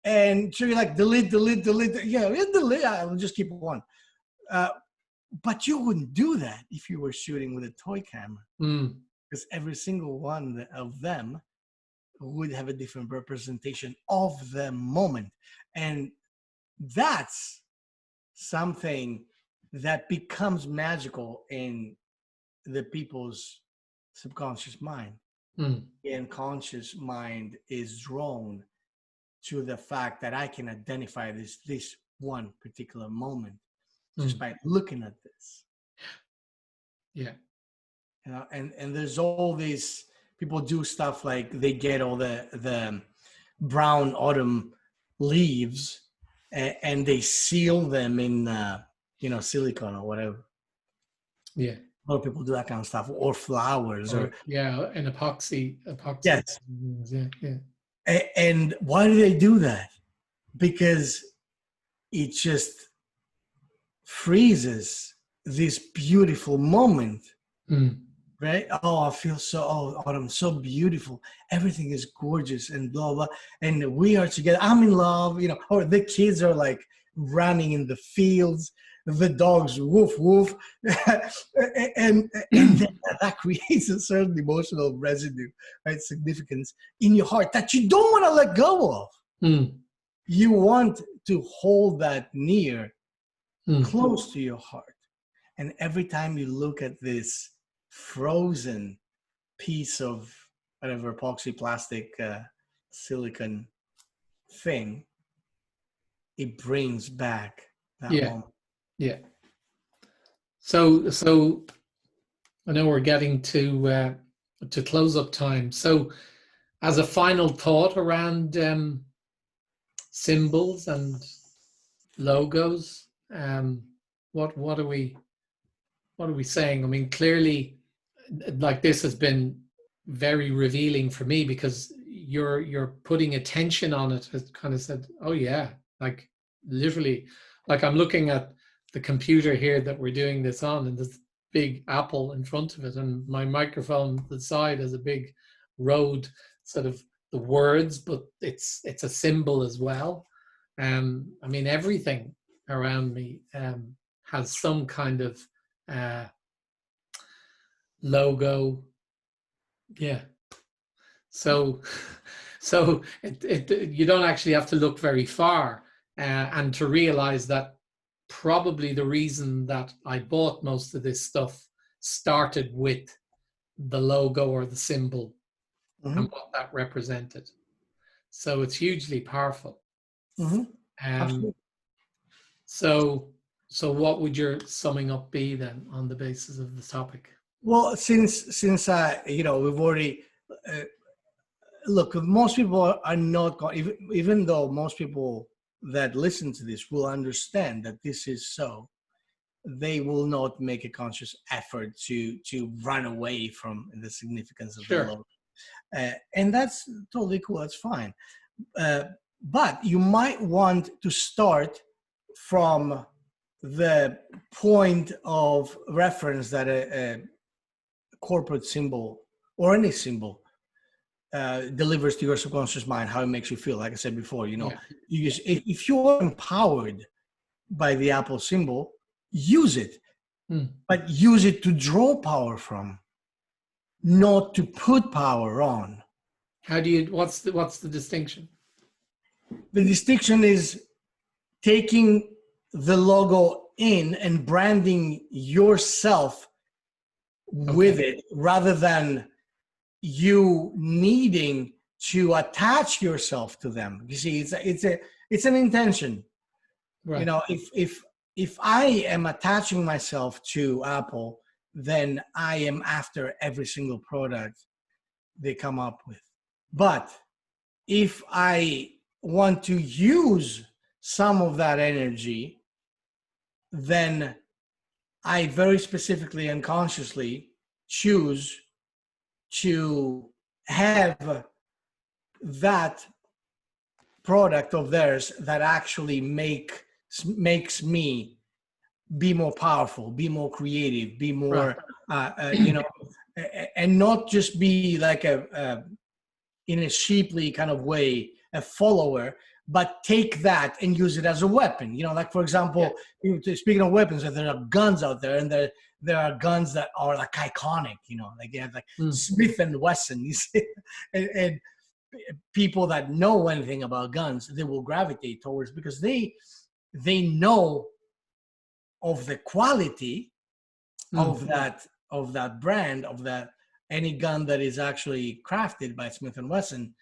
And so you're like delete. Yeah, delete. I'll just keep one. But you wouldn't do that if you were shooting with a toy camera, because every single one of them would have a different representation of the moment. And that's something that becomes magical in the people's subconscious mind. The unconscious mind is drawn to the fact that I can identify this one particular moment just by looking at this. Yeah. And there's all these people do stuff like they get all the brown autumn leaves and they seal them in silicone or whatever. Yeah. A lot of people do that kind of stuff, or flowers, or an epoxy. Yes. Yeah. And why do they do that? Because it just freezes this beautiful moment. Right? Oh, I feel autumn, so beautiful. Everything is gorgeous and blah, blah. And we are together. I'm in love, or the kids are like running in the fields. The dogs, woof, woof. and then that creates a certain emotional residue, right? Significance in your heart that you don't want to let go of. You want to hold that near, close to your heart. And every time you look at this frozen piece of whatever epoxy plastic silicone thing, it brings back that moment. Yeah. So I know we're getting to close up time. So as a final thought around symbols and logos, what are we saying? I mean, clearly, like, this has been very revealing for me, because you're putting attention on it. Has kind of said, oh yeah, like literally, like I'm looking at the computer here that we're doing this on, and there's big apple in front of it, and my microphone to the side has a big road, sort of the words, but it's a symbol as well. I mean, everything around me has some kind of logo. Yeah. So you don't actually have to look very far and to realize that probably the reason that I bought most of this stuff started with the logo or the symbol and what that represented. So it's hugely powerful. So what would your summing up be then on the basis of the topic? Well, since we've already look, most people are not going, even though most people that listen to this will understand that this is so, they will not make a conscious effort to run away from the significance of the Sure. logo. And that's totally cool. That's fine. But you might want to start from the point of reference that a corporate symbol or any symbol delivers to your subconscious mind, how it makes you feel. Like I said before, if you're empowered by the Apple symbol, use it, but use it to draw power from, not to put power on. How do you, what's the distinction? The distinction is taking the logo in and branding yourself with it, rather than you needing to attach yourself to them. You see, it's an intention. Right. You know, if I am attaching myself to Apple, then I am after every single product they come up with. But if I want to use some of that energy, then I very specifically and consciously choose to have that product of theirs that actually makes me be more powerful, be more creative, be more, and not just be like in a sheeply kind of way, a follower, but take that and use it as a weapon. You know, like, for example, speaking of weapons, there are guns out there, and there are guns that are like iconic, you know, like they have like Smith and Wesson, you see, and people that know anything about guns, they will gravitate towards, because they know of the quality of that brand, of that any gun that is actually crafted by Smith and Wesson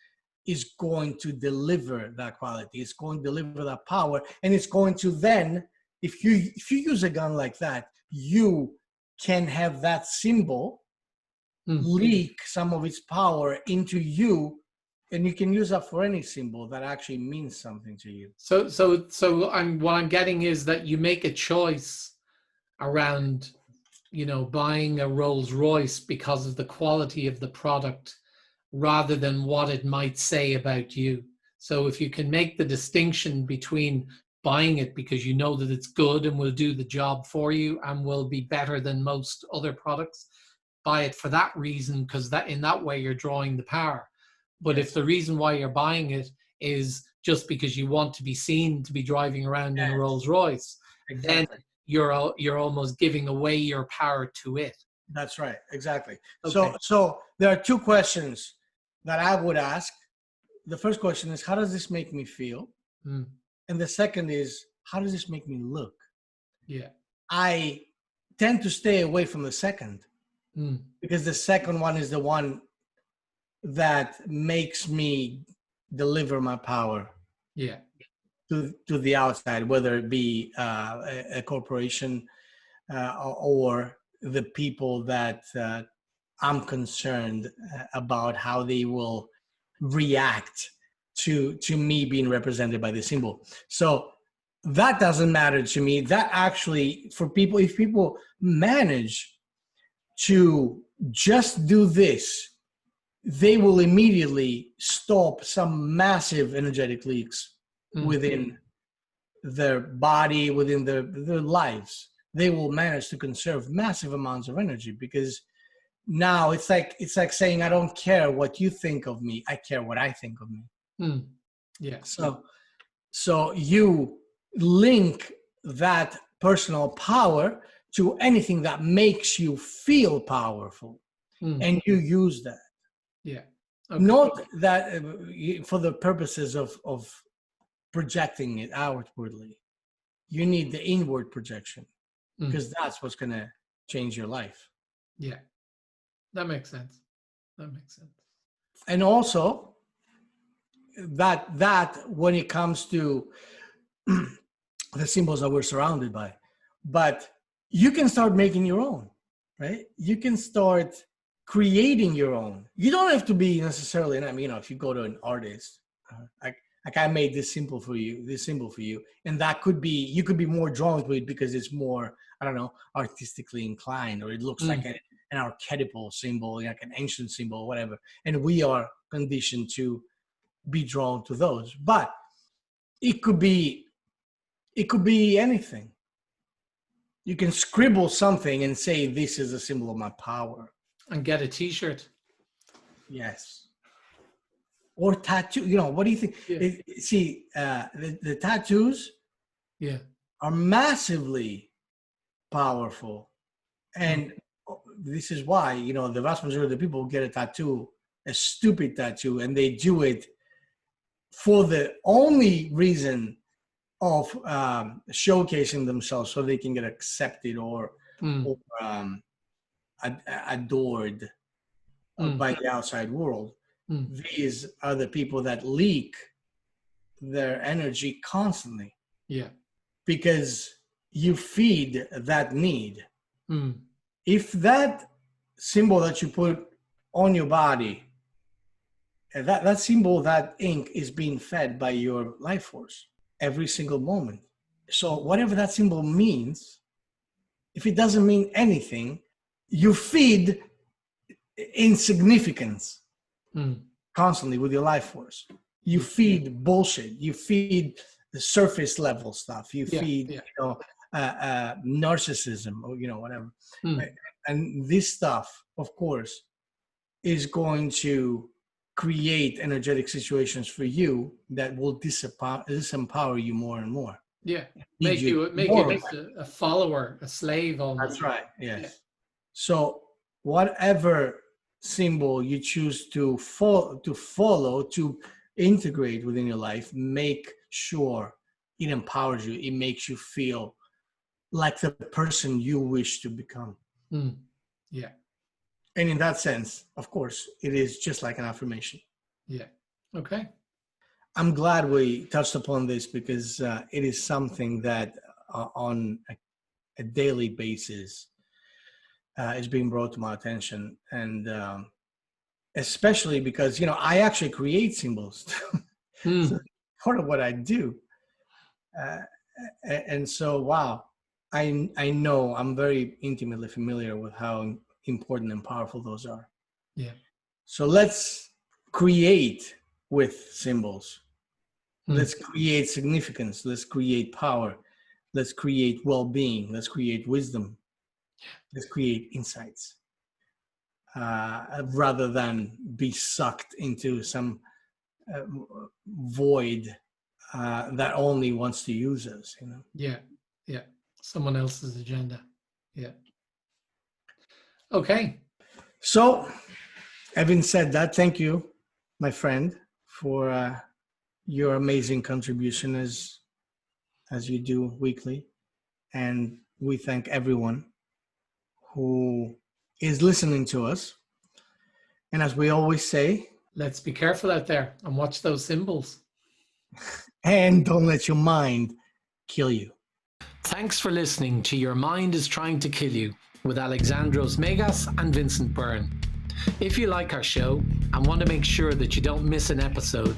is going to deliver that quality. It's going to deliver that power, and it's going to then, if you use a gun like that, you can have that symbol leak some of its power into you, and you can use that for any symbol that actually means something to you. So what I'm getting is that you make a choice around, buying a Rolls Royce because of the quality of the product rather than what it might say about you. So if you can make the distinction between buying it because you know that it's good and will do the job for you and will be better than most other products, buy it for that reason, because that in that way you're drawing the power. But if the reason why you're buying it is just because you want to be seen to be driving around in a Rolls Royce, then you're almost giving away your power to it. That's right. Exactly. Okay. So there are two questions that I would ask. The first question is, how does this make me feel? And the second is, how does this make me look? Yeah. I tend to stay away from the second because the second one is the one that makes me deliver my power to the outside, whether it be a corporation or the people that I'm concerned about how they will react to me being represented by the symbol. So that doesn't matter to me. That actually, for people, if people manage to just do this, they will immediately stop some massive energetic leaks within their body, within their lives. They will manage to conserve massive amounts of energy, because now it's like saying, I don't care what you think of me, I care what I think of me. Yeah. So you link that personal power to anything that makes you feel powerful, and you use that. Yeah. Okay. Not that for the purposes of projecting it outwardly. You need the inward projection, because that's what's going to change your life. Yeah. That makes sense. And also that when it comes to the symbols that we're surrounded by, but you can start making your own, right? You can start creating your own. You don't have to be necessarily, if you go to an artist, I Like I made this symbol for you, and that could be, you could be more drawn to it because it's more, I don't know, artistically inclined, or it looks like an archetypal symbol, like an ancient symbol, whatever. And we are conditioned to be drawn to those. But it could be anything. You can scribble something and say, this is a symbol of my power. And get a t-shirt. Yes. Or tattoo, what do you think? Yeah. The tattoos are massively powerful. And this is why, the vast majority of the people get a tattoo, a stupid tattoo, and they do it for the only reason of showcasing themselves so they can get accepted or adored by the outside world. These are the people that leak their energy constantly. Yeah. Because you feed that need. If that symbol that you put on your body, that symbol, that ink is being fed by your life force every single moment. So whatever that symbol means, if it doesn't mean anything, you feed insignificance constantly with your life force. You feed bullshit. You feed the surface level stuff. You feed, narcissism, or whatever. Right? And this stuff, of course, is going to create energetic situations for you that will disempower you more and more. Yeah, make you a follower, a slave almost. That's right. Yes. Yeah. So whatever symbol you choose to follow, to integrate within your life, make sure it empowers you. It makes you feel like the person you wish to become. Yeah. And in that sense, of course, it is just like an affirmation. Yeah. Okay. I'm glad we touched upon this because it is something that on a daily basis is being brought to my attention. And especially because, I actually create symbols. So part of what I do. And so, wow, I know I'm very intimately familiar with how important and powerful those are. Yeah. So let's create with symbols. Let's create significance. Let's create power. Let's create well-being. Let's create wisdom. Let's create insights. Rather than be sucked into some void that only wants to use us. Yeah. Yeah. Someone else's agenda. Yeah. Okay. So, having said that, thank you, my friend, for your amazing contribution as you do weekly. And we thank everyone who is listening to us. And as we always say, let's be careful out there and watch those symbols. And don't let your mind kill you. Thanks for listening to Your Mind is Trying to Kill You with Alexandros Megas and Vincent Byrne. If you like our show and want to make sure that you don't miss an episode,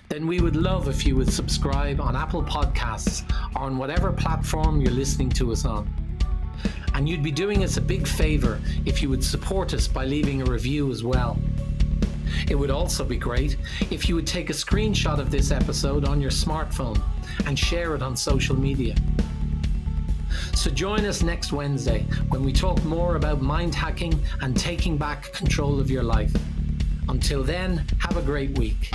then we would love if you would subscribe on Apple Podcasts or on whatever platform you're listening to us on. And you'd be doing us a big favor if you would support us by leaving a review as well. It would also be great if you would take a screenshot of this episode on your smartphone and share it on social media. So join us next Wednesday when we talk more about mind hacking and taking back control of your life. Until then, have a great week.